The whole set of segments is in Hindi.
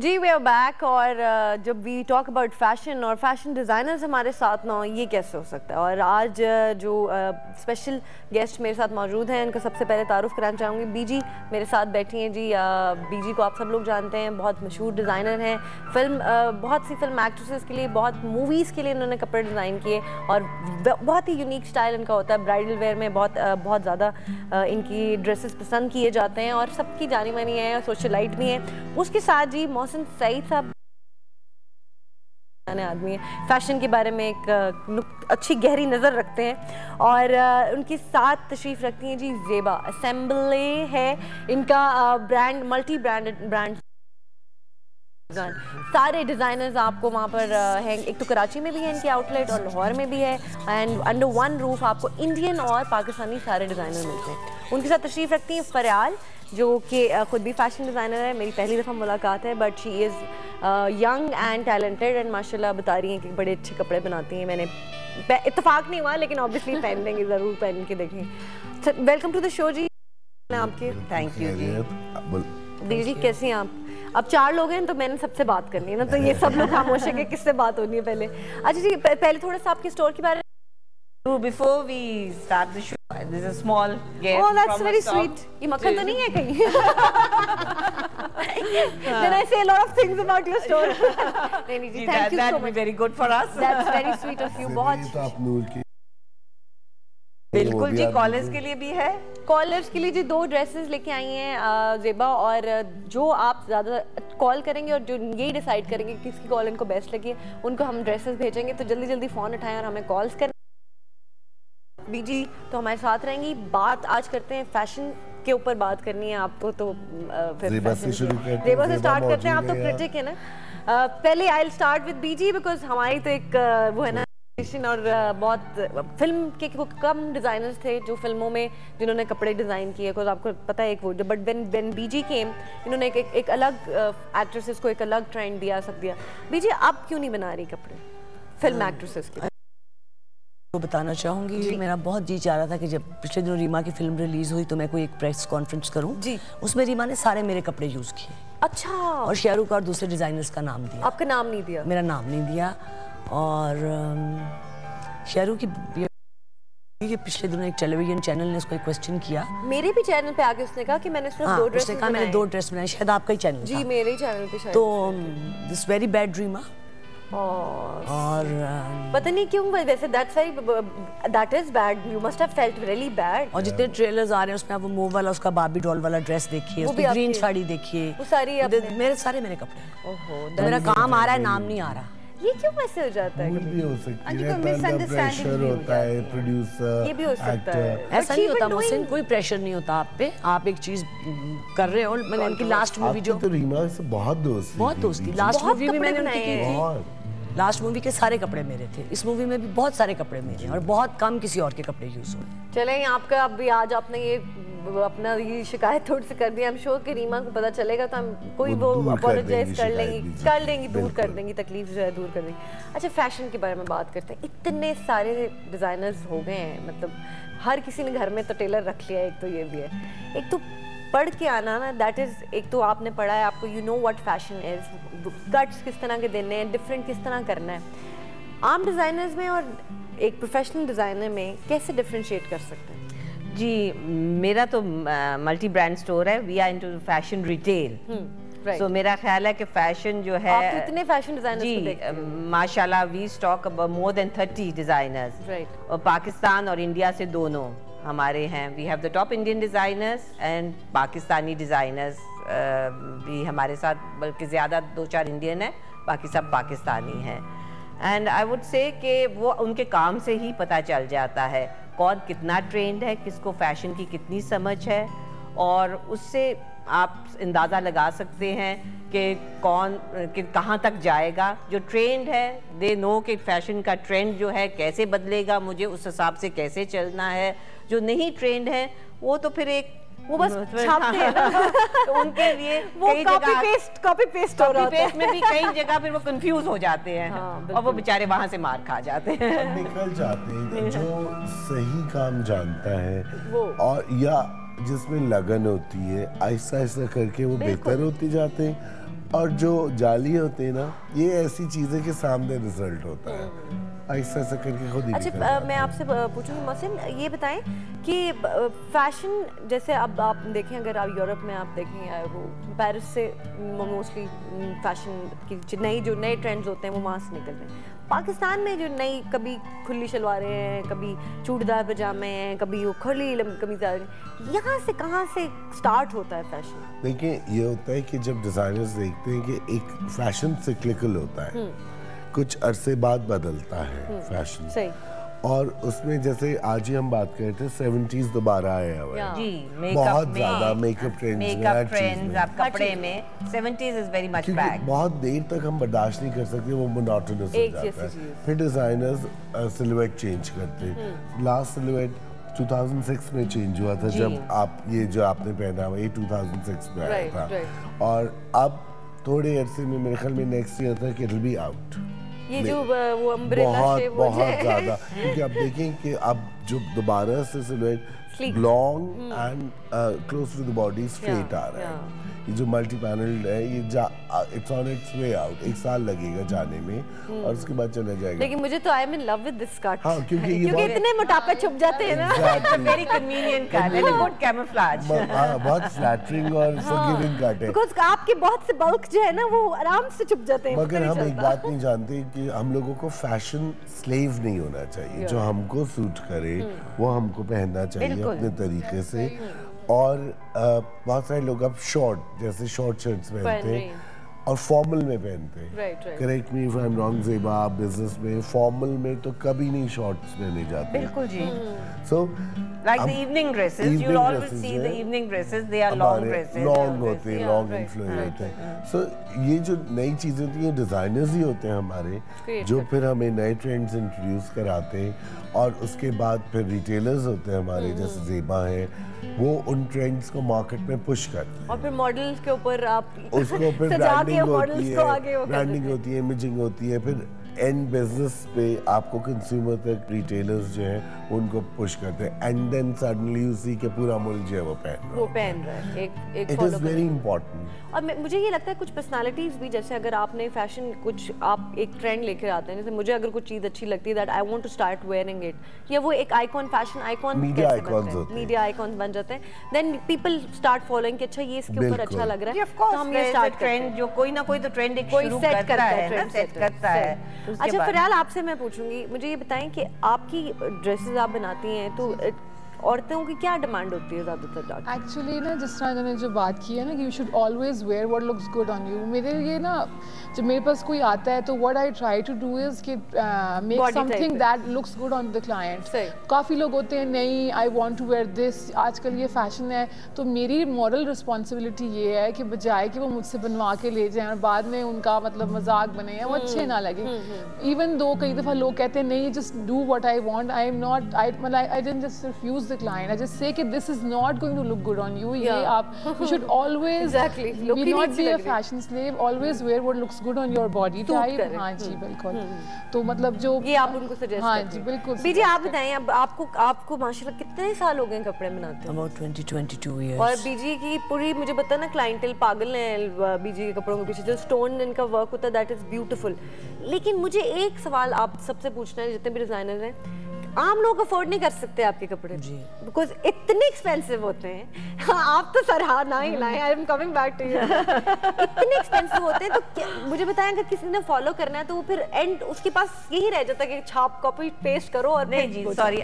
Ji we are back. और जब वी टॉक अबाउट फैशन और फैशन डिज़ाइनर्स हमारे साथ ना हो, ये कैसे हो सकता है। और आज जो स्पेशल गेस्ट मेरे साथ मौजूद हैं, इनका सबसे पहले तारुफ कराना चाहूँगी। बीजी मेरे साथ बैठी हैं जी। बीजी को आप सब लोग जानते हैं, बहुत मशहूर डिज़ाइनर हैं। बहुत सी फिल्म एक्ट्रेसेस के लिए, बहुत मूवीज़ के लिए इन्होंने कपड़े डिज़ाइन किए और बहुत ही यूनिक स्टाइल इनका होता है। ब्राइडल वेयर में बहुत ज़्यादा इनकी ड्रेसेस पसंद किए जाते हैं और सबकी जानी मानी है, सोशलाइट भी हैं। उसके साथ जी मोहसिन सईद साहब आदमी है, फैशन के बारे में एक अच्छी गहरी नज़र रखते हैं और उनके साथ तशरीफ़ रखती हैं जी ज़ेबा असेंबले है इनका ब्रांड, मल्टी ब्रांड सारे डिज़ाइनर्स आपको वहाँ पर हैं। एक तो कराची में भी है इनके आउटलेट और लाहौर में भी है, एंड अंडर वन रूफ आपको इंडियन और पाकिस्तानी सारे डिज़ाइनर मिलते हैं। उनके साथ तशरीफ़ रखती हैं फरियाल, जो कि ख़ुद भी फैशन डिज़ाइनर है। मेरी पहली दफ़ा मुलाकात है, but she is young and talented and माशाल्लाह बता रही हैं कि बड़े अच्छे कपड़े बनाती हैं। मैंने इत्तेफाक नहीं हुआ, लेकिन ऑब्वियसली पहन लेंगे, ज़रूर पहन के देखें। वेलकम टू द शो जी आपके। थैंक यू जी। दीदी कैसी हैं आप? अब 4 लोग हैं तो मैंने सबसे बात करनी है ना, तो ये सब लोग खामोश है कि किससे बात होनी है पहले। अच्छा जी, पहले थोड़ा सा आपके स्टोर के बारे में। Before we start the show, there's a small gift. Oh, that's very sweet. ये मक्खन तो नहीं है कहीं? Then I say a lot of things about your store. नहीं जी, thank you so much. That would be very good for us. That's very sweet of you. बहुत। बिल्कुल जी, कॉलेज के लिए भी है। कॉलर्स के लिए जी 2 ड्रेसेस लेके आई हैं ज़ेबा, और जो आप ज़्यादा कॉल करेंगे और जो यही डिसाइड करेंगे किसकी कॉल इनको बेस्ट लगी है, उनको हम ड्रेसेस भेजेंगे। तो जल्दी जल्दी फ़ोन उठाएं और हमें कॉल्स करें। बीजी तो हमारे साथ रहेंगी। बात आज करते हैं फैशन के ऊपर, बात करनी है आपको, तो फिर ज़ेबा से स्टार्ट करते हैं। आप तो क्रिटिक है ना। पहले I will start with BG because हमारी तो एक वो है ना, और बहुत फिल्म के कम डिज़ाइनर्स थे जो फिल्मों में जिन्होंने कपड़े डिज़ाइन किए। बिकॉज आपको पता है एक वो, बट व्हेन बीजी केम इन्होंने एक अलग एक्ट्रेसेस को एक अलग ट्रेंड दिया, सब दिया। बीजी आप क्यों नहीं बना रही कपड़े फिल्म एक्ट्रेसेस के? तो बताना चाहूँगी, मेरा बहुत जी चाह रहा था कि जब पिछले दिनों रीमा की फिल्म रिलीज़ हुई तो मैं कोई एक प्रेस कॉन्फ्रेंस करूँ जी। उसमें रीमा ने सारे मेरे कपड़े यूज़ किए। अच्छा। और शाहरुख और दूसरे डिज़ाइनर्स का नाम दिया। आपका नाम नहीं दिया? मेरा नाम नहीं दिया। और शाहरुख की पिछले दिनों एक टेलीविजन चैनल ने उसको एक क्वेश्चन किया, मेरे भी चैनल पे आके उसने कहा कि मैंने सिर्फ 2 ड्रेस बनाए। मैंने 2 ड्रेस बनाए, शायद आपका ही चैनल जी, मेरे ही चैनल पे शायद। तो दिस वेरी बैड ड्रीमा। और पता नहीं क्यों, वैसे that is bad. You must have felt really bad. और जितने ट्रेलर्स आ रहे हैं उसमें आप वो मूव वाला, उसका बार्बी डॉल वाला ड्रेस देखिए, उसकी ग्रीन साड़ी देखिए, वो सारी मेरे कपड़े। ओहो, मेरा काम आ रहा है, नाम नहीं आ रहा। ये क्यों वैसे हो जाता है? भी हो सकती है, प्रेशर होता है प्रोड्यूसर, ये भी हो सकता है। ऐसा नहीं होता मुझसे, कोई प्रेशर नहीं होता आप पे। आप एक चीज कर रहे हो। मैंने उनकी लास्ट मूवी जो, तो रीमा से बहुत दोस्ती, लास्ट मूवी भी मैंने उनकी की थी। लास्ट मूवी के सारे कपड़े मेरे थे, इस मूवी में भी बहुत सारे कपड़े मेरे हैं और बहुत कम किसी और के कपड़े यूज हुए। चलें, आपका अभी आज आपने ये अपना ये शिकायत थोड़ी सी कर दी। हम श्योर कि रीमा को पता चलेगा तो हम कोई वो अपोलोजाइज कर लेंगी, दूर कर देंगी, तकलीफ जो है दूर कर देंगी। अच्छा, फैशन के बारे में बात करते हैं। इतने सारे डिज़ाइनर्स हो गए हैं, मतलब हर किसी ने घर में तो टेलर रख लिया है। एक तो ये भी है, एक तो पढ़ के आना ना, दैट इज़, एक तो आपने पढ़ा है, आपको you know what fashion is, cuts किस तरह के देने हैं, डिफरेंट किस तरह करना है। आम डिज़ाइनर्स में और एक प्रोफेशनल डिज़ाइनर में कैसे डिफरेंशिएट कर सकते हैं? जी, मेरा तो मल्टी ब्रांड स्टोर है। We are into fashion retail. So मेरा ख्याल है कि फैशन जो है, आप इतने फैशन डिजाइनर्स को देखते हैं माशाल्लाह। We stock more than 30 designers, और पाकिस्तान और इंडिया से दोनों हमारे हैं। We have the top Indian designers and Pakistani designers भी हमारे साथ, बल्कि ज़्यादा 2-4 इंडियन है, बाकी सब पाकिस्तानी हैं। एंड आई वुड से कि वो उनके काम से ही पता चल जाता है कौन कितना ट्रेंड है, किसको फैशन की कितनी समझ है, और उससे आप अंदाज़ा लगा सकते हैं कि कौन कि कहाँ तक जाएगा। जो ट्रेंड है, दे नो कि फैशन का ट्रेंड जो है कैसे बदलेगा, मुझे उस हिसाब से कैसे चलना है। जो नहीं ट्रेंड है वो तो फिर एक वो बस छापते हैं ना। तो उनके लिए वो कॉपी पेस्ट हो रहा होता है। में भी कई जगह फिर वो कंफ्यूज हो जाते हैं। और वो बेचारे वहाँ से मार खा जाते हैं, निकल जाते हैं। जो सही काम जानता है और या जिसमें लगन होती है, आहिस्ता आहिस्ता करके वो बेहतर होते जाते हैं। और जो जाली होते हैं ना, ये ऐसी चीजें के सामने रिजल्ट होता है, ऐसा ऐसा करके खुद ही। अच्छा मैं आपसे पूछूंगी मोहसिन, ये बताएं कि फैशन जैसे अब आप देखें, अगर आप यूरोप में आप देखें, वो पेरिस से मोस्टली फैशन की जो नए ट्रेंड्स होते हैं वो वहाँ से निकल रहे हैं। पाकिस्तान में जो नई, कभी खुली शलवारें हैं, कभी चूड़दार पजामे हैं, कभी वो खुली कमीज़ें, यहाँ से कहाँ से स्टार्ट होता है फैशन? देखिए ये होता है कि जब डिजाइनर्स देखते हैं कि एक फैशन सिक्लिकल होता है, कुछ अरसे बाद बदलता है फैशन, सही। और उसमें जैसे आज ही हम बात कर रहे थे 70s दोबारा आया हुआ है जी, बहुत ज्यादा मेकअप ट्रेंड्स आप कपड़े में 70s is very much back. बहुत देर तक हम बर्दाश्त नहीं कर सकते, वो मोनोटोनस हो जाता है। फिर डिजाइनर्स सिलुएट चेंज करते हैं। लास्ट सिलुएट 2006 में चेंज हुआ था, जब आप ये जो आपने पहना हुआ ये 2006 में आया था, और अब थोड़े अरसे में मेरे ख्याल में नेक्स्ट ईयर तक इट विल बी आउट। ये जो वो अम्ब्रेला शेप बहुत ज्यादा, क्योंकि आप देखें कि अब जो दोबारा से silhouette long and close to the body straight आ रहा है। ये जो मल्टी पैनल्ड है, ये it's on its way out, 1 साल लगेगा जाने में और उसके बाद चला जाएगा। लेकिन मुझे तो I am in love with this cut. हाँ, क्योंकि इतने मोटापे छुप जाते हैं ना, very convenient cut and good camouflage. हां, बहुत फ्लैटरिंग और फॉरगिविंग कट है, बिकॉज़ आपके बहुत से बल्क जो है ना वो आराम से छुप जाते हैं। मगर हम एक बात नहीं जानते कि हम लोगों को फैशन स्लेव नहीं होना चाहिए। जो हमको सूट करे वो हमको पहनना चाहिए अपने तरीके से। और बहुत सारे लोग अब जैसे शॉर्ट शर्ट्स पहनते हैं और फॉर्मल में पहनते हैं। Correct me if I am wrong Zeba, आप बिजनेस में फॉर्मल में तो कभी नहीं शॉर्ट्स पहने जाते। बिल्कुल जी। सो like the evening dresses, you'll always see the evening dresses, they are long dresses, long होते हैं, long influence होते हैं। So ये जो नई चीजें होती हैं, डिजाइनर्स ही होते हैं हमारे, जो फिर हमें नए ट्रेंड्स इंट्रोड्यूस कराते हैं, और उसके बाद फिर रिटेलर्स होते हैं हमारे, जैसे ज़ेबा है, वो उन ट्रेंड्स को मार्केट में पुश करते हैं, और फिर मॉडल्स के ऊपर आप उसके ऊपर ब्रांडिंग होती है, इमेजिंग होती है, फिर एंड बिजनेस पे आपको कंज्यूमर तक रिटेलर्स जो हैं उनको पुश करते हैं, and then suddenly you see के पूरा मुल्क जो है वो पहन रहा है। एक इट इज वेरी इंपॉर्टेंट। और मुझे ये लगता है कुछ पर्सनालिटीज भी, जैसे अगर आपने फैशन कुछ आप एक ट्रेंड लेकर आते हैं, जैसे मुझे अगर कुछ चीज़ अच्छी लगती है that I want to start wearing it, या वो एक icon, fashion icon, media icons बन जाते हैं, देन पीपल स्टार्ट फॉलोइंग कि अच्छा ये इसके ऊपर अच्छा लग रहा है, तो हम ये स्टार्ट ट्रेंड, जो कोई ना कोई तो ट्रेंड एक शुरू करता है, सेट करता है। अच्छा फिलहाल आपसे मैं पूछूंगी, मुझे ये बताएं कि आपकी ड्रेसेस आप बनाती हैं तो औरतों की क्या डिमांड होती है ज़्यादातर? एक्चुअली ना, जिस तरह मैंने जो बात की है ना कि you should always wear what looks good on you, मेरे लिए ना जब मेरे पास कोई आता है तो what I try to do is कि make something that looks good on the client. काफ़ी लोग होते हैं नहीं I want to wear this, आजकल ये फैशन है, तो मेरी मॉरल रिस्पॉन्सिबिलिटी ये है कि बजाय कि वो मुझसे बनवा के ले जाएं और बाद में उनका मतलब मजाक बने या वो अच्छे ना लगे, इवन दो कई दफ़ा लोग कहते हैं नहीं just do what I want, I am not, I didn't just refuse the client, I just say कि this is not going to look good on you. ये आप you should always be not be a fashion slave, always wear what looks good on your body type। हाँ जी बिल्कुल। तो मतलब जो ये आप उनको सजेस्ट हाँ जी बिल्कुल। बीजी आप बताएं, अब आपको माशाल्लाह कितने साल हो गए कपड़े बनाते हैं? About 22 years। और बीजी की पूरी, मुझे पता ना क्लाइंटेल पागल है बीजी के कपड़ों के पीछे, जो स्टोन इनका वर्क होता है दैट इज ब्यूटीफुल। लेकिन मुझे एक सवाल आप सबसे पूछना है, जितने भी डिजाइनर हैं, आम लोग अफोर्ड नहीं कर सकते आपके कपड़े जी, बिकॉज इतने एक्सपेंसिव होते हैं। आप तो सरहा ना ही लाएं, I am coming back to you. इतने एक्सपेंसिव होते हैं, तो मुझे बताएं अगर किसी ने फॉलो करना है तो वो फिर एंड उसके पास यही रह जाता है कि छाप कॉपी पेस्ट करो और नहीं जी, sorry,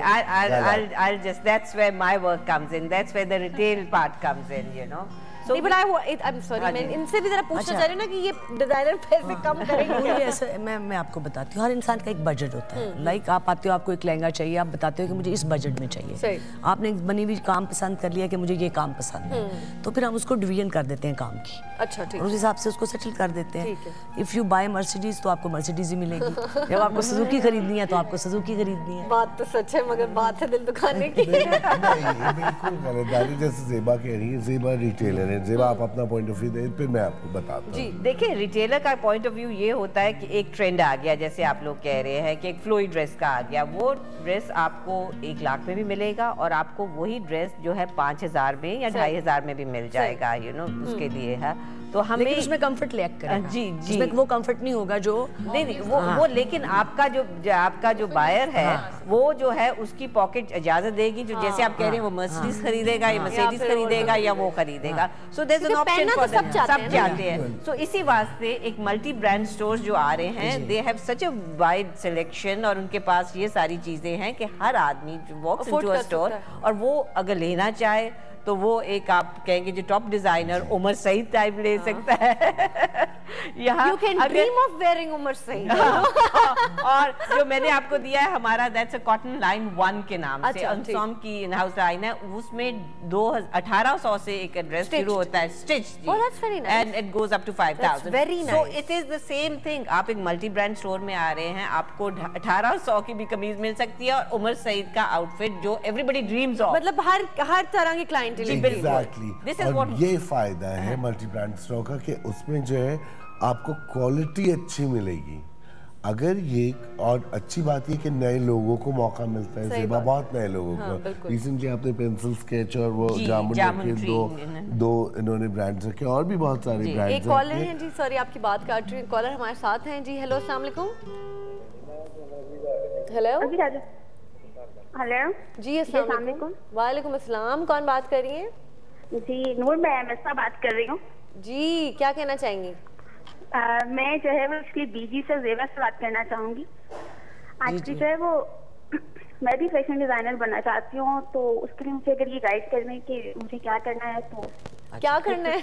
I'll just, that's where my work comes in, that's where the retail part comes in, you know। नहीं, but I'm sorry, मैं इनसे भी जरा पूछना चाह रही हूँ ना कि ये डिजाइनर पैसे कम करेंगे। ऐसा मैं आपको बताती हूँ, हर इंसान का एक बजट होता है। लाइक आप आते हो, आपको एक लहंगा चाहिए, आप बताते हो कि मुझे इस बजट में चाहिए, आपने एक बनी हुई काम पसंद कर लिया कि मुझे ये काम पसंद है, तो फिर हम उसको डिवीजन कर देते हैं काम की। अच्छा, ठीक। उस हिसाब से उसको सेटल कर देते हैं। इफ यू बाय मर्सिडीज तो आपको मर्सिडीज ही मिलेगी, जब आपको सुजुकी खरीदनी है तो आपको सुजुकी खरीदनी है। बात तो सच है, मगर बात है दिल दुखाने की। बिल्कुल गलत, जैसे ज़ेबा कह रही है, ज़ेबा रिटेलर है, ज़ेबा आप अपना पॉइंट ऑफ व्यू दे, फिर मैं आपको बताता हूँ। जी देखिए, रिटेलर का पॉइंट ऑफ व्यू ये होता है कि एक ट्रेंड आ गया, जैसे आप लोग कह रहे हैं कि एक फ्लोई ड्रेस का आ गया, वो ड्रेस आपको 1 लाख में भी मिलेगा और आपको वही ड्रेस जो है 5,000 में या 2,500 में भी मिल जाएगा, यू नो, उसके लिए है। तो हमें उसमें कंफर्ट लैक करेगा। जी जी, उसमें वो कंफर्ट नहीं होगा जो नहीं वो लेकिन आपका जो बायर है वो जो है उसकी पॉकेट इजाजत देगी, जो जैसे आप कह रहे हैं वो मर्सिडीज खरीदेगा या मर्सिडीज खरीदेगा या वो खरीदेगा, so there is an option for सब चाहते हैं। सो इसी वास्ते एक मल्टी ब्रांड स्टोर्स जो आ रहे हैं, they have such a wide selection, और उनके पास ये सारी चीजें हैं कि हर आदमी वॉक्स इनटू अ स्टोर, और वो अगर लेना चाहे तो वो एक आप कहेंगे जो top designer Umar Saeed type ले सकता है। यहाँ You can dream of wearing Umar Saeed. और जो मैंने आपको दिया है हमारा दैट्स अ कॉटन लाइन 1 के नाम से, अंसॉम की इन हाउस लाइन है, उसमें 1800 से एक ड्रेस शुरू होता है stitch, and it goes up to 5000। So it is the same thing. आप एक मल्टी ब्रांड स्टोर में आ रहे हैं, आपको 1800 की भी कमीज मिल सकती है और उमर सईद का आउटफिट जो एवरीबॉडी ड्रीम्स ऑफ, मतलब हर तरह के क्लाइंट। Exactly. और ये फायदा है मल्टी ब्रांड स्टोर का कि उसमें जो है आपको क्वालिटी अच्छी मिलेगी। अगर ये, और अच्छी बात ये कि नए लोगों को मौका मिलता है, ज़ेबा बहुत नए लोगों को, रिसेंटली आपने पेंसिल स्केच और वो जामुन के दो इन्होंने ब्रांड्स रखे, और भी बहुत सारे ब्रांड्स। एक कॉलर हैं जी, सॉरी आपकी बात काट रही हूँ, कॉलर हमारे साथ हैं जी। हेलो, अस्सलाम वालेकुम। हेलो हेलो जी, अस्सलाम वालेकुम। वालेकुम अस्सलाम, कौन बात कर रही हैं? जी नूर, मैं मिस्सा बात कर रही हूँ जी। क्या कहना चाहेंगी? मैं जो है वो इसलिए बीजी से ज़ेबा से बात करना चाहूँगी। एक्चुअली जो है वो मैं भी फैशन डिजाइनर बनना चाहती हूँ, तो उसके लिए मुझे अगर ये गाइड करने कि मुझे क्या करना है तो क्या करना है?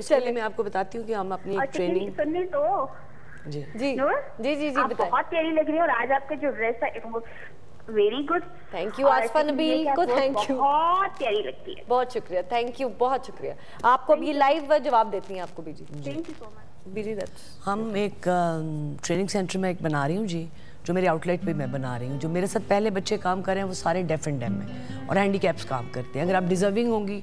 चलिए मैं आपको बताती हूँ कि हम अपनी ट्रेनिंग सुनने तो जी जी जी जी जी, आप बहुत प्यारी लग रही है, और आज आपका जो ड्रेस है very good. Thank you Asfa Nabeel को, थैंक यू, बहुत प्यारी लगती है। बहुत शुक्रिया, थैंक यू, बहुत शुक्रिया। आपको अब ये लाइव जवाब देती हैं आपको BG. Thank you so much BG. That's हम एक ट्रेनिंग सेंटर में एक बना रही हूँ जी, जो मेरे आउटलेट पे मैं बना रही हूँ। जो मेरे साथ पहले बच्चे काम कर रहे हैं वो सारे डेफ एंड डैम में और हैंडीकैप्स काम करते हैं। अगर आप डिजर्विंग होंगी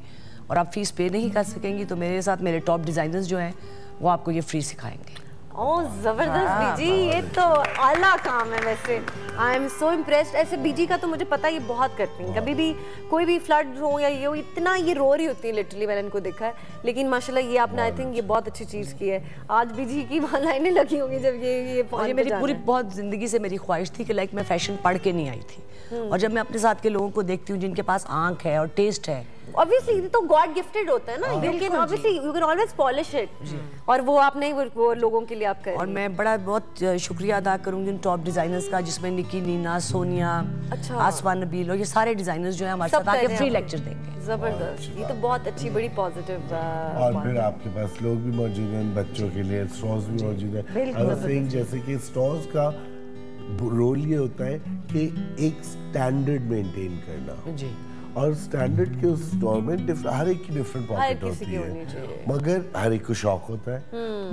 और आप फीस पे नहीं कर सकेंगी तो मेरे साथ मेरे टॉप डिजाइनर्स जो हैं वो आपको ये फ्री सिखाएंगे। ओह जबरदस्त बीजी, ये तो आला काम है। वैसे आई एम सो इम्प्रेस्ड। ऐसे बीजी का तो मुझे पता ये बहुत करती हैं, कभी भी कोई भी फ्लड हो या ये हो, इतना ये रो रही होती है लिटरली, मैंने इनको देखा है। लेकिन माशाल्लाह ये आपने आई थिंक ये बहुत अच्छी चीज़ की है। आज बीजी की वहाँ लाइनें लगी होंगी जब ये मेरी पूरी बहुत ज़िंदगी से मेरी ख्वाहिश थी कि लाइक मैं फैशन पढ़ के नहीं आई थी, और जब मैं अपने साथ के लोगों को देखती हूँ जिनके पास आँख है और टेस्ट है, obviously तो गॉड गिफ्टेड होता है ना, you can obviously you can always polish it, और वो आपने वो लोगों के लिए आप कर। और मैं बहुत शुक्रिया अदा करूंगी उन टॉप डिजाइनर्स का, जिसमें निकी, नीना, सोनिया, आसफा नबील, और ये सारे डिजाइनर्स जो हैं हमारे साथ आके फ्री लेक्चर देंगे। जबरदस्त, ये तो बहुत अच्छी बड़ी पॉजिटिव। और फिर आपके पास लोग भी मौजूद हैं, बच्चों के लिए स्टॉल्स भी मौजूद हैं। जैसे कि स्टॉल्स का रोल ये होता है कि एक स्टैंडर्ड मेंटेन करना जी, और स्टैंडर्ड के उस स्टोर में हर एक की डिफरेंट पॉकेट होती है, मगर हर एक को शौक होता है।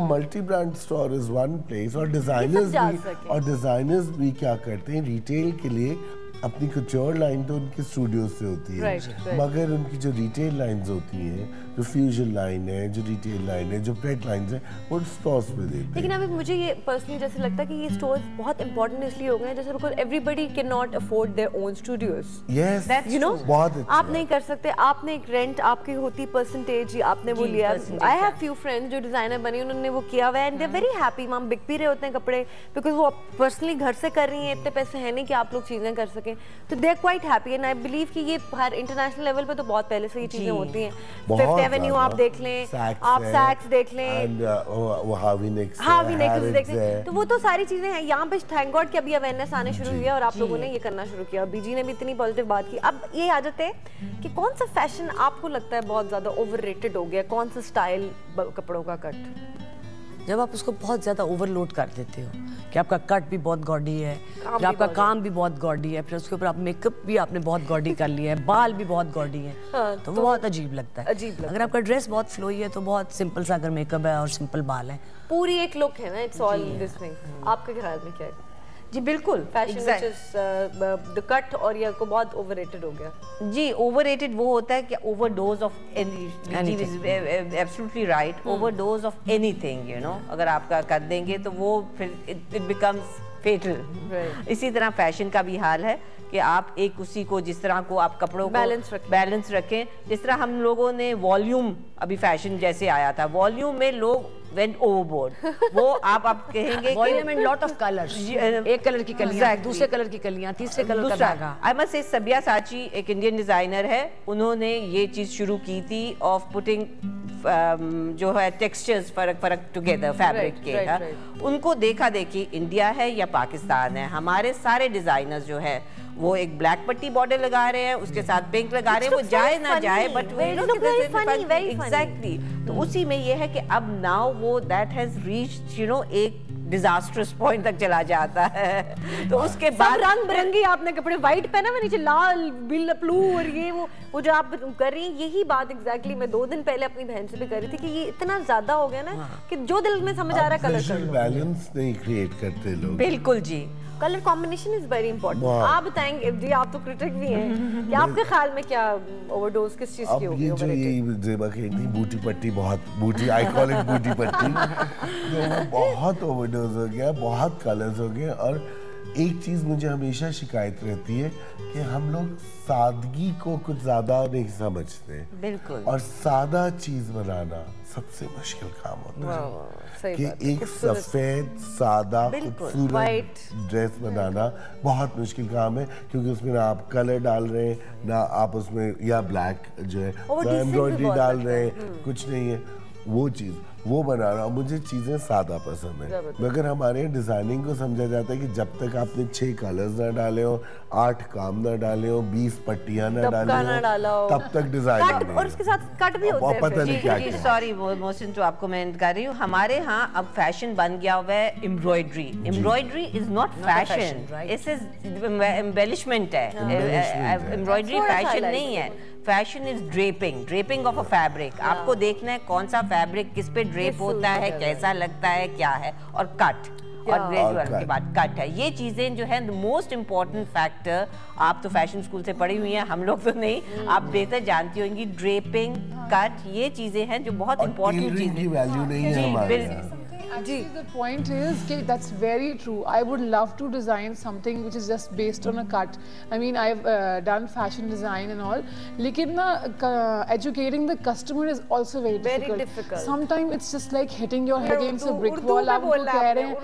Multi brand store is one place, और डिजाइनर्स भी क्या करते हैं, रिटेल के लिए अपनी couture लाइन तो उनके स्टूडियो से होती है, मगर उनकी जो रिटेल लाइंस होती हैं, जो फ्यूजन लाइन है, जो रिटेल लाइन है, जो प्रेट लाइंस है, वो स्टोर्स पे देते हैं। लेकिन अभी मुझे ये पर्सनली जैसे लगता है कि ये स्टोर्स बहुत इंपॉर्टेंट इसलिए हो गए हैं जैसे because everybody can not afford their own studios. Yes, you know, बहुत आप नहीं कर सकते, आपने एक रेंट आपकी होती परसेंटेज, आपने वो लिया। आई हैव फ्यू फ्रेंड्स जो डिजाइनर बनी, उन्होंने वो किया हुआ है and they are very happy. Ma'am बिक भी रहे होते हैं कपड़े बिकॉज वो पर्सनली घर से कर रही हैं, इतने पैसे हैं नहीं कि आप लोग चीजें कर सकें, तो they are quite happy. And I believe कि ये हर इंटरनेशनल लेवल पे तो बहुत पहले से ये चीजें होती हैं। फिफ्थ एवेन्यू आप देख लें, आप सैक्स देख लें, वो हावी नेक्स देख लें, तो वो तो सारी चीजें हैं। यहाँ पे थैंक गॉड कि अभी अवेयरनेस आने शुरू हुई है और आप लोगों ने ये करना शुरू किया। बीजी ने भी इतनी पॉजिटिव बात की। अब ये आ जाते हैं कि कौन सा फैशन आपको लगता है बहुत ज्यादा ओवररेटेड हो गया, कौन सा स्टाइल कपड़ों का कट? जब आप उसको बहुत ज़्यादा ओवरलोड कर देते हो कि आपका कट भी बहुत गॉडी है, फिर आपका काम भी बहुत गॉडी है, फिर उसके ऊपर आप मेकअप भी आपने बहुत गॉडी कर लिया है, बाल भी बहुत गॉडी है, तो वो बहुत अजीब लगता है। अगर आपका ड्रेस बहुत फ्लोई है तो बहुत सिंपल सा अगर मेकअप है और सिंपल बाल है, पूरी एक लुक है ना, इट्स ऑल दिस थिंग। आपके ख्याल में क्या है? जी बिल्कुल, fashion which is the cut और ये को बहुत ओवररेटेड हो गया। जी ओवररेटेड वो होता है कि overdose of anything is absolutely right, overdose of anything, you know, अगर आपका कर देंगे तो वो फिर इट बिकम्स फेटल। इसी तरह फैशन का भी हाल है कि आप एक उसी को जिस तरह को आप कपड़ों को बैलेंस रखें, जिस तरह हम लोगों ने वॉल्यूम, अभी फैशन जैसे आया था, वॉल्यूम में लोग went overboard, वो आप कहेंगे volume and lot of colours, एक कलर की कलियां, दूसरे कलर की कलियां, तीसरे कलर का धागा। आई मस्ट से सब्यासाची एक इंडियन डिजाइनर है, उन्होंने ये चीज शुरू की थी ऑफ पुटिंग जो है टेक्सचर्स फर्क टुगेदर फैब्रिक के। उनको देखा देखी इंडिया है या पाकिस्तान है, हमारे सारे डिजाइनर्स जो है वो एक ब्लैक पट्टी बॉर्डर लगा रहे हैं, उसके साथ पिंक लगा रहे हैं, वो जाए ना जाए बट एग्जैक्टली। तो उसी में ये है कि अब नाउ वो that has reached you know एक डिजास्टरस पॉइंट तक चला जाता है। तो उसके बाद रंग बिरंगे आपने कपड़े, व्हाइट पहना हुआ, नीचे लाल ब्लू और ये वो जो आप कर रही हैं, यही बात एग्जैक्टली मैं 2 दिन पहले अपनी बहन से भी कर रही थी कि ये इतना ज्यादा हो गया ना कि जो दिल में समझ आ रहा है कलर कर लो। बैलेंस नहीं क्रिएट करते लोग। बिल्कुल जी, colour combination is very important. आप बताएंगे जी, आप तो क्रिटिक भी हैं, कि आपके ख्याल में क्या ओवरडोज किस चीज की होगी? अब ये जो ये ज़ेबा कही थी बूटी पट्टी, बहुत बूटी, आई कॉल इट बूटी पट्टी, तो बहुत ओवरडोज हो गया, बहुत कलर्स हो गए। और एक चीज मुझे हमेशा शिकायत रहती है कि हम लोग सादगी को कुछ ज्यादा नहीं समझते। बिल्कुल। और सादा चीज बनाना सबसे मुश्किल काम होता है कि एक सफेद सादा खूबसूरत ड्रेस बनाना बहुत मुश्किल काम है, क्योंकि उसमें ना आप कलर डाल रहे हैं, ना आप उसमें या ब्लैक जो है एम्ब्रॉयडरी डाल रहे हैं, कुछ नहीं है वो चीज वो बनाना। मुझे चीजें सादा पसंद है, मगर हमारे डिजाइनिंग को समझा जाता है कि जब तक आपने 6 कलर्स ना डाले हो, 8 काम ना डाले हो, 20 पट्टियां ना डाले हो, तब तक डिजाइन नहीं। और उसके साथ कट भी होते हैं। पता नहीं क्या क्या। सॉरी मोहसिन, तो आपको मैं कर रही हूँ, हमारे यहाँ अब फैशन बन गया हुआ है embroidery. Embroidery is not fashion, इस इज एम्बेलिशमेंट है। एम्ब्रॉयडरी फैशन नहीं है, fashion is draping of a fabric. आपको देखना है कौन सा फैब्रिक किस पे ड्रेप होता है, कैसा लगता है, क्या है, और कट और ग्रेजुअल के बाद कट है। ये चीजें जो है द मोस्ट इम्पोर्टेंट फैक्टर। आप तो फैशन स्कूल से पढ़ी हुई हैं, हम लोग तो नहीं, आप बेहतर जानती होंगी। ड्रेपिंग, कट, ये चीजें हैं जो बहुत इम्पोर्टेंट चीजें की वैल्यू नहीं है हमारे यहाँ। Actually, the point is that that's very true. I would love to design something which is just based on a cut. I mean, I've done fashion design and all. लेकिन ना educating the customer is also very difficult. Sometimes it's just like hitting your head against a brick wall. आप उनको कह रहे हैं,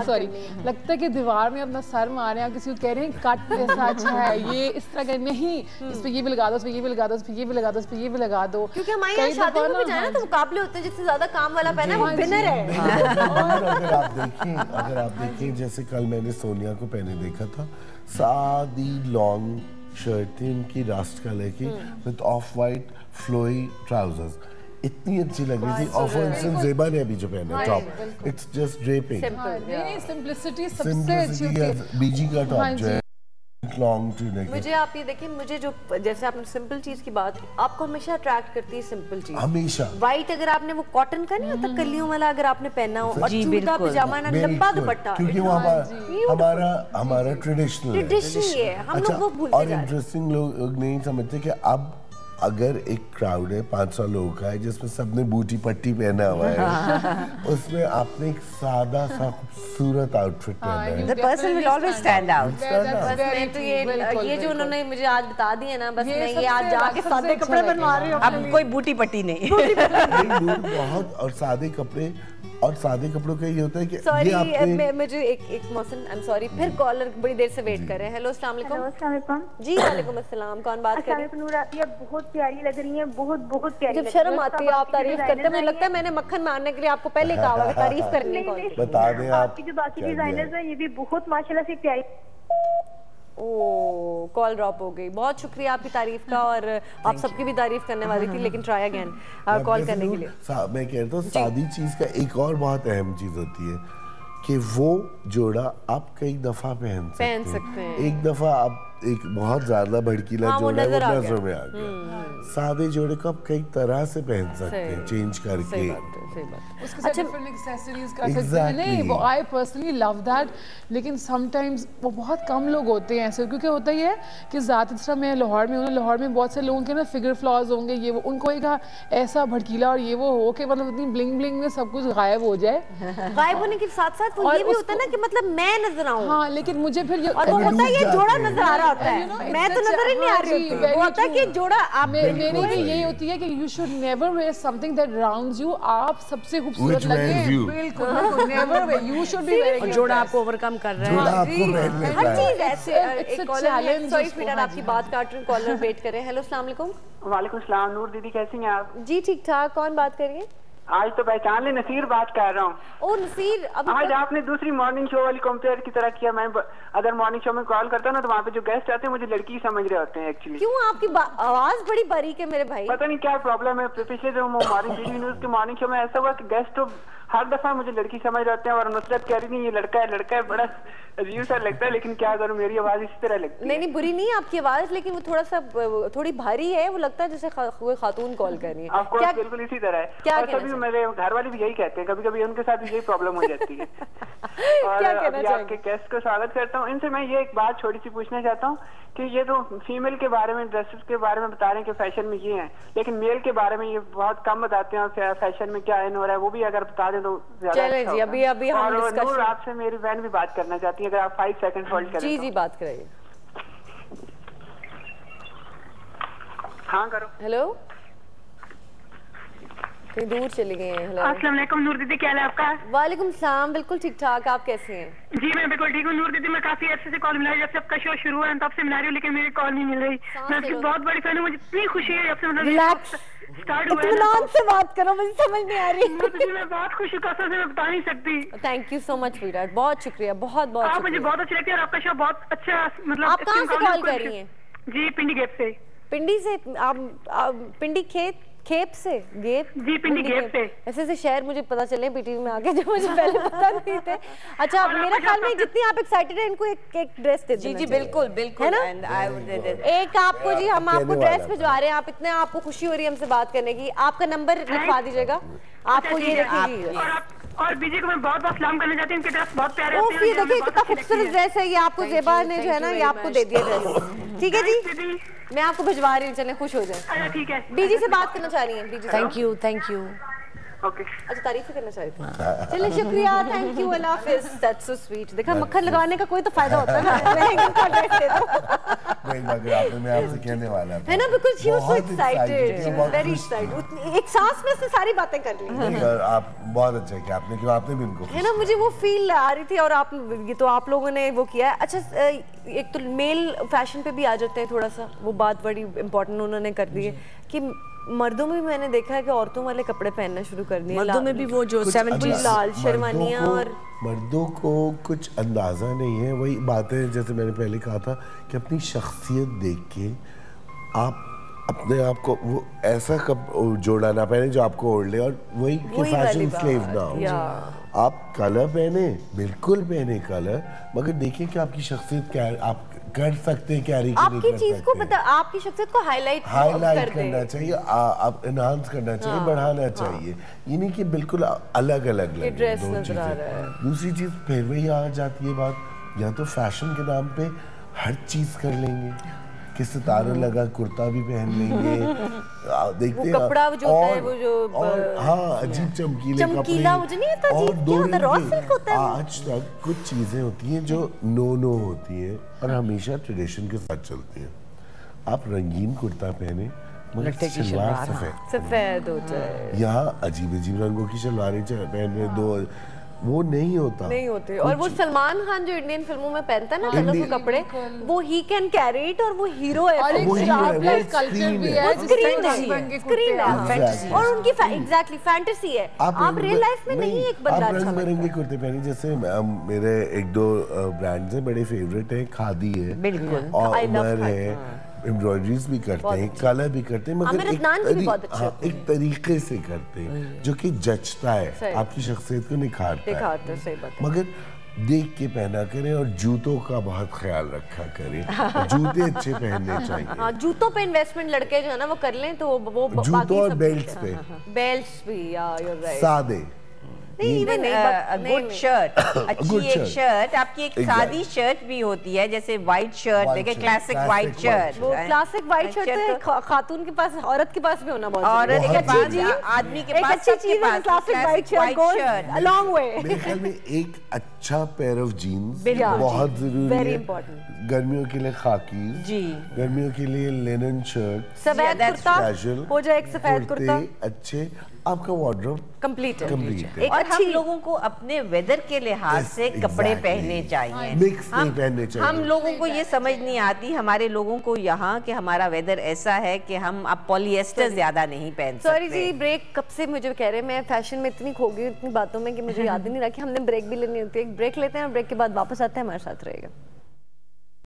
sorry, लगता है कि दीवार में अपना सर मारे हैं, किसी को कह रहे हैं कट ऐसा अच्छा है, ये इस तरह का नहीं, इस पे ये भी लगा दो, इस पे ये भी लगा दो, इस पे ये भी लगा दो, इस पे ये भी लगा दो। क्योंकि हमारे यहाँ शादी में भी जाए ना तो मुकाबले होते हैं, जिससे ज्यादा काम वाला पहना है वो विनर है। और अगर आप देखें जैसे कल मैंने सोनिया को पहने देखा था, सादी लॉन्ग शर्ट थी उनकी, रास्ट कलर की, with off white flowy trousers, इतनी अच्छी लग रही थी। और फॉर इंस्टेंस ज़ेबा ने अभी जो पहना top, it's just draping, simplicity सबसे अच्छी। बीजी का टॉप जो है मुझे आप ये देखिए, मुझे जो जैसे आपने सिंपल चीज की बात, आपको हमेशा अट्रैक्ट करती है सिंपल चीज, हमेशा। व्हाइट अगर आपने वो कॉटन का नहीं होता कलियों वाला अगर आपने पहना हो, और कुर्ता पजामा ना लंबा दुपट्टा, क्योंकि वो हमारा ट्रेडिशनल है, हम लोग वो भूलते जा रहे हैं। और इंटरेस्टिंग लोग नहीं समझते कि अब अगर एक क्राउड है 500 लोगों का है जिसमें सबने बूटी पट्टी पहना हुआ है, उसमें आपने एक सादा सा खूबसूरत आउटफिट पहना है, the person will always stand out. बस मैं तो ये जो उन्होंने मुझे आज बता दिए ना, बस मैं ये आज जाके सादे कपड़े बनवा रही हूँ। अब कोई बूटी पट्टी नहीं। बहुत, और सादे कपड़े, और सादे कपड़ों का ये होता है कि सॉरी मुझे एक मौसम, आई एम सॉरी, फिर कॉलर बड़ी देर से वेट कर रहे हैं। हेलो अस्सलाम वालेकुम। जी वालेकुम अस्सलाम, कौन बात कर रहे हैं? नूर आती है, बहुत प्यारी लग रही है, बहुत प्यारी। जब शर्म आती है आप तारीफ करते हैं, मुझे लगता है मैंने मक्खन मारने के लिए आपको पहले कहा होगा तारीफ करने को। बता दें आपकी जो बाकी डिजाइनर्स हैं ये भी बहुत माशाल्लाह से प्यारी। ओह, कॉल ड्रॉप हो गई। बहुत शुक्रिया आपकी तारीफ का, और आप सबकी भी तारीफ करने वाली थी, लेकिन ट्राई अगेन कॉल करने के लिए। मैं कहता हूँ सादी चीज का एक और बहुत अहम चीज होती है कि वो जोड़ा आप कई दफा पहन सकते हैं। एक दफा आप एक बहुत ज्यादा भड़कीला जोड़ा है वो नजरों में आ गया। सादे जोड़े को आप कई तरह से पहन सकते हैं, चेंज करके। उसके साथ डिफरेंट एक्सेसरीज कर सकते हैं। नहीं, वो आई पर्सनली लव दैट, लेकिन समटाइम्स वो बहुत कम लोग होते हैं ऐसे, क्योंकि होता ही है कि ज़्यादातर मैं लाहौर में हूँ, लाहौर में बहुत से लोगों के ना फिगर फ्लॉज होंगे, ये वो, उनको एक ऐसा भड़कीला और ये वो हो के मतलब इतनी ब्लिंग ब्लिंग में सब कुछ गायब हो जाए। गायब होने के साथ साथ वो ये भी होता है ना कि मतलब मैं नजर आऊं। हाँ, लेकिन मुझे फिर ये और वो होता है ये जोड़ा नजर आ रहा होता है, मैं तो नजर ही नहीं आ रही होती। वो होता है कि जोड़ा आप, मेरी भी यही होती है कि you should never wear something that rounds you. आप सबसे खूबसूरत लगे, बिल्कुल never wear, you should be wearing. जोड़ा आपको ओवरकम कर रहा है, जोड़ा आपको पहन लेता है, हर चीज ऐसे। एक कॉलर है, सॉरी स्वीटहार्ट आपकी बात काट रही हूं, कॉलर वेट कर रहे हैं। हेलो अस्सलाम वालेकुम। वालेकुम सलाम। नूर दीदी कैसी हैं आप? जी ठीक ठाक। कौन बात कर रही है? आज तो पहचान ले, नसीर बात कर रहा हूँ। ओ नसीर, अब आज आपने दूसरी मॉर्निंग शो वाली कंपेयर की तरह किया। मैं अगर मॉर्निंग शो में कॉल करता हूँ ना तो वहाँ पे जो गेस्ट आते हैं मुझे लड़की समझ रहे होते हैं एक्चुअली। क्यों? आपकी आवाज बड़ी बारीक है मेरे भाई। पता नहीं क्या प्रॉब्लम है। पिछले जो मॉर्निंग न्यूज के मॉर्निंग शो में ऐसा हुआ कि गेस्ट तो हर दफा मुझे लड़की समझ रहे होते हैं, और नुसरत कह रही नहीं ये लड़का है, बड़ा अजीब सा लगता है, लेकिन क्या करूं मेरी आवाज इसी तरह लगती है। नहीं बुरी नहीं है आपकी आवाज, लेकिन वो थोड़ी भारी है, वो लगता है जैसे कोई खातून कॉल कर रही है। आपको बिल्कुल इसी तरह है। क्या सभी मेरे घर वाले भी यही कहते हैं, कभी कभी उनके साथ भी यही प्रॉब्लम हो जाती है। और अभी आपके गेस्ट को स्वागत करता हूँ। इनसे मैं ये एक बात छोटी सी पूछना चाहता हूँ कि ये तो फीमेल के बारे में, ड्रेसेस के बारे में बता रहे हैं कि फैशन में ये है, लेकिन मेल के बारे में ये बहुत कम बताते हैं, और फैशन में क्या इन हो रहा है वो भी अगर बता दें तो ज्यादा अच्छा होगा। अभी हम और आपसे मेरी बहन भी बात करना चाहती है, अगर आप 5 सेकंड होल्ड करें। जी बात करिए। हाँ करो। हेलो, कहीं दूर चली गई हैं। हेलो, अस्सलाम वालेकुम नूर दीदी, क्या हाल है आपका? वालेकुम सलाम, बिल्कुल ठीक ठाक। आप कैसे हैं? जी मैं बिल्कुल ठीक हूँ नूर दीदी। मैं काफी अर्से से कॉल मिला रही हूँ, जब से आपका शो शुरू हुआ है तब से मिला रही हूँ, लेकिन मेरी कॉल नहीं मिल रही। मैं आपकी बहुत बड़ी फैन हूँ, मुझे इतनी खुशी है जब से मतलब स्टार्ट हुआ है। इत्मीनान से बात करो, मुझे समझ नहीं आ रही। मैं बहुत खुश हूँ, कसम से मैं बता नहीं सकती। Thank you so much sweetheart, बहुत शुक्रिया, बहुत बहुत। आप मुझे बहुत अच्छी लगती है और आपका शो बहुत अच्छा, मतलब आप कहाँ से कॉल कर रही हैं? जी पिंडी गेप से। पिंडी से? आप पिंडी खेप से? गेप? जी पिंडी गेप से। ऐसे शहर मुझे पता चले पीटीवी में आके, जो मुझे पहले पता नहीं थे। अच्छा, मेरे ख्याल में जितनी आप एक्साइटेड हैं इनको एक ड्रेस दे देना। जी बिल्कुल बिल्कुल है ना? एक आपको, जी हम आपको ड्रेस भिजवा रहे हैं, आप इतने आपको खुशी हो रही है हमसे बात करने की, आपका नंबर लिखवा दीजिएगा। आपको ये देखिए, और बीजी को मैं बहुत बहुत सलाम करना चाहती हूँ, इनके ड्रेस बहुत प्यारे होते हैं। देखिए कितना खूबसूरत ड्रेस है ये, आपको ज़ेबा ने जो है ना ये आपको दे दिया ड्रेस। ठीक है जी, मैं आपको भिजवा रही हूँ, चलें खुश हो जाए। ठीक है। बीजी से बात करना चाह रही हैं? बीजी, थैंक यू। ओके, अच्छा तारीफ करना चाह रही थी। चलिए शुक्रिया, थैंक यू, अल्लाह हाफिज़। That's so sweet. देखा मक्खन लगाने का कोई तो फायदा होता है ना। मैं आपसे कहने वाला था, है ना, because she was so excited, very excited, एक सांस में से सारी बातें कर ली। आप बहुत अच्छा किया आपने, क्यों आपने भी उनको, है ना, मुझे वो फील आ रही थी। और आप ये तो आप लोगों ने वो किया है। अच्छा, एक तो मेल फैशन पे भी आ जाते हैं, थोड़ा सा वो बात बड़ी इंपॉर्टेंट उन्होंने कर दी है कि मर्दों में भी मैंने देखा है कि औरतों वाले कपड़े पहनना शुरू कर दिए। मर्दों में भी वो जो 70s लाल शेरवानियां, और मर्दों को कुछ अंदाजा नहीं है। वही बात है जैसे मैंने पहले कहा था कि अपनी शख्सियत देख के आप अपने आप को वो ऐसा जोड़ा ना पहने जो आपको ओढ़ ले, और वही कि फैशन स्लेव ना हो। आप कलर पहने, बिल्कुल पहने कलर, मगर देखिए कि आपकी शख्सियत क्या है, आप कर सकते हैं, कैरी आपकी चीज को बता, आपकी शख्सियत को हाईलाइट करना चाहिए, आप एनहांस करना चाहिए, बढ़ाना चाहिए। ये नहीं कि बिल्कुल अलग अलग लगे दो चीजें। दूसरी चीज फिर वही आ जाती है बात, या तो फैशन के नाम पे हर चीज कर लेंगे कि सितारा लगा कुर्ता भी पहन लेंगे, देखते वो कपड़ा जो होता है वो जो हाँ अजीब चमकीला मुझे नहीं आता, और आज तक कुछ चीजें होती हैं जो नो होती हैं और हमेशा ट्रेडिशन के साथ चलती हैं। आप रंगीन कुर्ता पहने मगर शलवार सफेद हो जाए, यहाँ अजीब रंगों की शलवारें पहन रहे, दो वो नहीं होते। और वो सलमान खान जो इंडियन फिल्मों में पहनता है ना कलरफुल कपड़े, वो ही कैन कैरी इट, और वो हीरो है, और एक कल्चर भी है, स्क्रीन है, और उनकी एग्जैक्टली फैंटेसी है। आप रियल लाइफ में नहीं एक बंदा अच्छा रंग बिरंगे कुर्ते पहने, जैसे मेरे एक दो ब्रांड्स हैं बड़े फेवरेट है, खादी है, बिल्कुल, और उमर है, एम्ब्रॉयडरीज भी करते हैं, कलर भी करते हैं, मगर एक तरीके से करते हैं जो कि जचता है, आपकी शख्सियत को निखारता है। सही बात है। मगर देख के पहना करें और जूतों का बहुत ख्याल रखा करें। जूते अच्छे पहनने चाहिए। हाँ, जूतों पे इन्वेस्टमेंट लड़के जो है ना वो कर लें तो वो जूतों और बेल्ट्स पे, बेल्ट्स भी, you're right। सादे इवन गुड शर्ट, अच्छी एक शर्ट, आपकी एक सादी शर्ट भी होती है, जैसे व्हाइट शर्ट, देखिए क्लासिक व्हाइट शर्ट। वो क्लासिक व्हाइट शर्ट तो खातून के पास, औरत के पास भी होना बहुत औरत के पास, आदमी के पास, सबके पास classic white shirt goes a long way. मेरे ख्याल में एक अच्छा पेयर ऑफ जीन्स बहुत जरूरी है। गर्मियों के लिए खाकी जी, गर्मियों के लिए लिनन शर्ट, सफेद कुर्ता हो जाए, एक सफेद कुर्ता अच्छे, आपका वार्डरोब कंप्लीट है। और हम लोगों को अपने वेदर के लिहाज से कपड़े पहनने चाहिए, मिक्स नहीं पहनने चाहिए। हम लोगों को ये समझ नहीं आती, हमारे लोगों को यहाँ कि हमारा वेदर ऐसा है कि हम अब पॉलिएस्टर ज्यादा नहीं पहन सकते। सॉरी जी, ब्रेक कब से मुझे कह रहे हैं, मैं फैशन में इतनी खो गई इतनी बातों में कि मुझे याद ही नहीं रहा कि हमने ब्रेक भी लेनी होती है। एक ब्रेक लेते हैं और ब्रेक के बाद वापस आते हैं, हमारे साथ रहेगा।